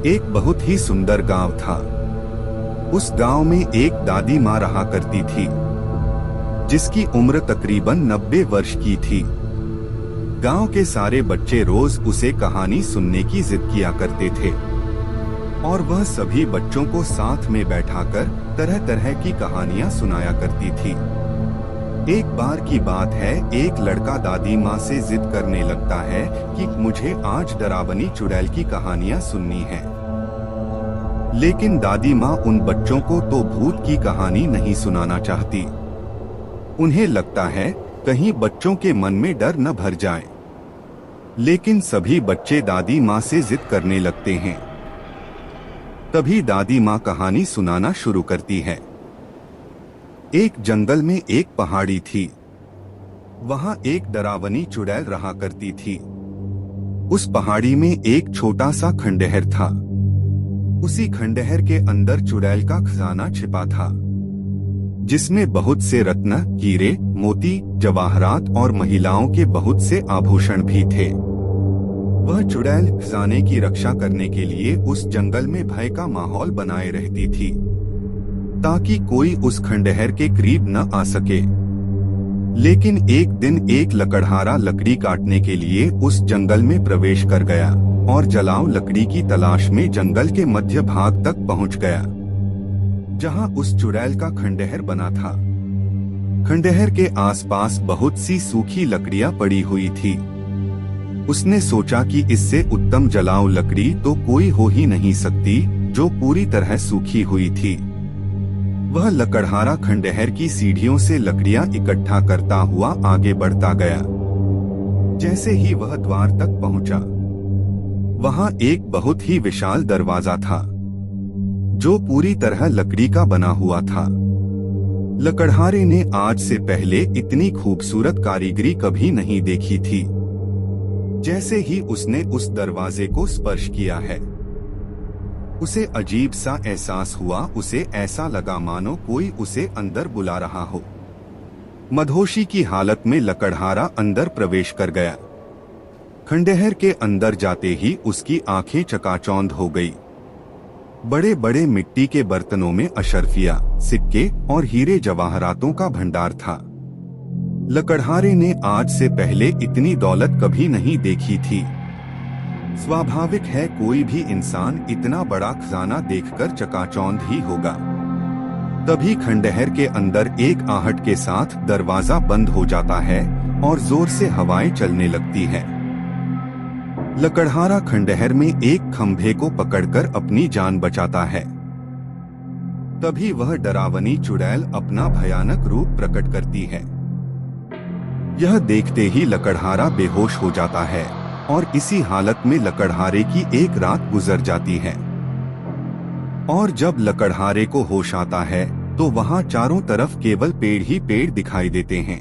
एक बहुत ही सुंदर गांव था। उस गांव में एक दादी माँ रहा करती थी, जिसकी उम्र तकरीबन 90 वर्ष की थी। गांव के सारे बच्चे रोज उसे कहानी सुनने की जिद किया करते थे और वह सभी बच्चों को साथ में बैठाकर तरह तरह की कहानियां सुनाया करती थी। एक बार की बात है, एक लड़का दादी माँ से जिद करने लगता है कि मुझे आज डरावनी चुड़ैल की कहानियां सुननी है। लेकिन दादी माँ उन बच्चों को तो भूत की कहानी नहीं सुनाना चाहती। उन्हें लगता है कहीं बच्चों के मन में डर न भर जाए। लेकिन सभी बच्चे दादी माँ से जिद करने लगते हैं। तभी दादी माँ कहानी सुनाना शुरू करती है। एक जंगल में एक पहाड़ी थी। वहां एक डरावनी चुड़ैल रहा करती थी। उस पहाड़ी में एक छोटा सा खंडहर था। उसी खंडहर के अंदर चुड़ैल का खजाना छिपा था, जिसमें बहुत से रत्न, हीरे, मोती, जवाहरात और महिलाओं के बहुत से आभूषण भी थे। वह चुड़ैल खजाने की रक्षा करने के लिए उस जंगल में भय का माहौल बनाए रहती थी, ताकि कोई उस खंडहर के करीब न आ सके। लेकिन एक दिन एक लकड़हारा लकड़ी काटने के लिए उस जंगल में प्रवेश कर गया और जलाऊ लकड़ी की तलाश में जंगल के मध्य भाग तक पहुंच गया, जहां उस चुड़ैल का खंडहर बना था। खंडहर के आसपास बहुत सी सूखी लकड़ियां पड़ी हुई थी। उसने सोचा कि इससे उत्तम जलाऊ लकड़ी तो कोई हो ही नहीं सकती जो पूरी तरह सूखी हुई थी। वह लकड़हारा खंडहर की सीढ़ियों से लकड़ियां इकट्ठा करता हुआ आगे बढ़ता गया। जैसे ही वह द्वार तक पहुंचा, वहां एक बहुत ही विशाल दरवाजा था, जो पूरी तरह लकड़ी का बना हुआ था। लकड़हारे ने आज से पहले इतनी खूबसूरत कारीगरी कभी नहीं देखी थी। जैसे ही उसने उस दरवाजे को स्पर्श किया है, उसे अजीब सा एहसास हुआ। उसे ऐसा लगा मानो कोई उसे अंदर बुला रहा हो। मदहोशी की हालत में लकड़हारा अंदर प्रवेश कर गया। खंडहर के अंदर जाते ही उसकी आंखें चकाचौंध हो गई। बड़े बड़े मिट्टी के बर्तनों में अशर्फिया, सिक्के और हीरे जवाहरातों का भंडार था। लकड़हारे ने आज से पहले इतनी दौलत कभी नहीं देखी थी। स्वाभाविक है, कोई भी इंसान इतना बड़ा खजाना देखकर चकाचौंध ही होगा। तभी खंडहर के अंदर एक आहट के साथ दरवाजा बंद हो जाता है और जोर से हवाएं चलने लगती है। लकड़हारा खंडहर में एक खंभे को पकड़कर अपनी जान बचाता है। तभी वह डरावनी चुड़ैल अपना भयानक रूप प्रकट करती है। यह देखते ही लकड़हारा बेहोश हो जाता है और इसी हालत में लकड़हारे की एक रात गुजर जाती है। और जब लकड़हारे को होश आता है तो वहां चारों तरफ केवल पेड़ ही पेड़ दिखाई देते हैं।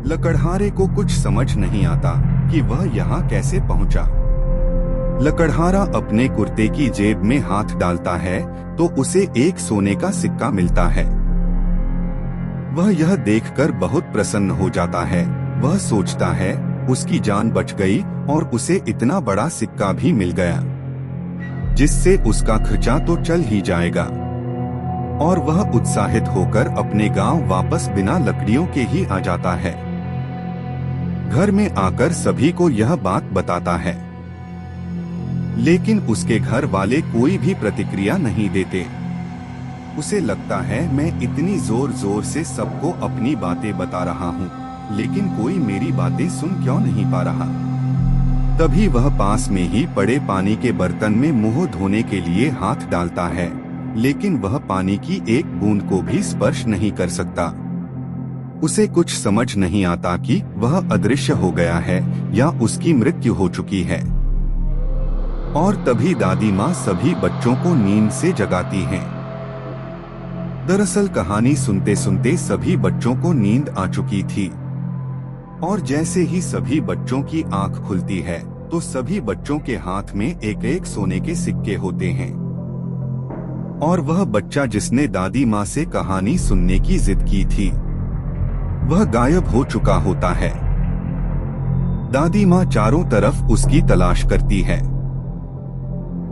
लकड़हारे को कुछ समझ नहीं आता कि वह यहाँ कैसे पहुंचा। लकड़हारा अपने कुर्ते की जेब में हाथ डालता है तो उसे एक सोने का सिक्का मिलता है। वह यह देखकर बहुत प्रसन्न हो जाता है। वह सोचता है उसकी जान बच गई और उसे इतना बड़ा सिक्का भी मिल गया, जिससे उसका खर्चा तो चल ही जाएगा। और वह उत्साहित होकर अपने गांव वापस बिना लकड़ियों के ही आ जाता है। घर में आकर सभी को यह बात बताता है, लेकिन उसके घर वाले कोई भी प्रतिक्रिया नहीं देते। उसे लगता है मैं इतनी जोर जोर से सबको अपनी बातें बता रहा हूँ, लेकिन कोई मेरी बातें सुन क्यों नहीं पा रहा। तभी वह पास में ही पड़े पानी के बर्तन में मुंह धोने के लिए हाथ डालता है, लेकिन वह पानी की एक बूंद को भी स्पर्श नहीं कर सकता। उसे कुछ समझ नहीं आता कि वह अदृश्य हो गया है या उसकी मृत्यु हो चुकी है। और तभी दादी माँ सभी बच्चों को नींद से जगाती हैं। दरअसल कहानी सुनते सुनते सभी बच्चों को नींद आ चुकी थी और जैसे ही सभी बच्चों की आंख खुलती है तो सभी बच्चों के हाथ में एक एक सोने के सिक्के होते हैं। और वह बच्चा जिसने दादी माँ से कहानी सुनने की जिद की थी, वह गायब हो चुका होता है। दादी माँ चारों तरफ उसकी तलाश करती है,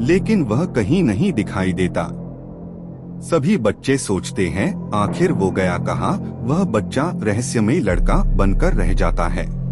लेकिन वह कहीं नहीं दिखाई देता। सभी बच्चे सोचते हैं आखिर वो गया कहाँ। वह बच्चा रहस्यमय लड़का बनकर रह जाता है।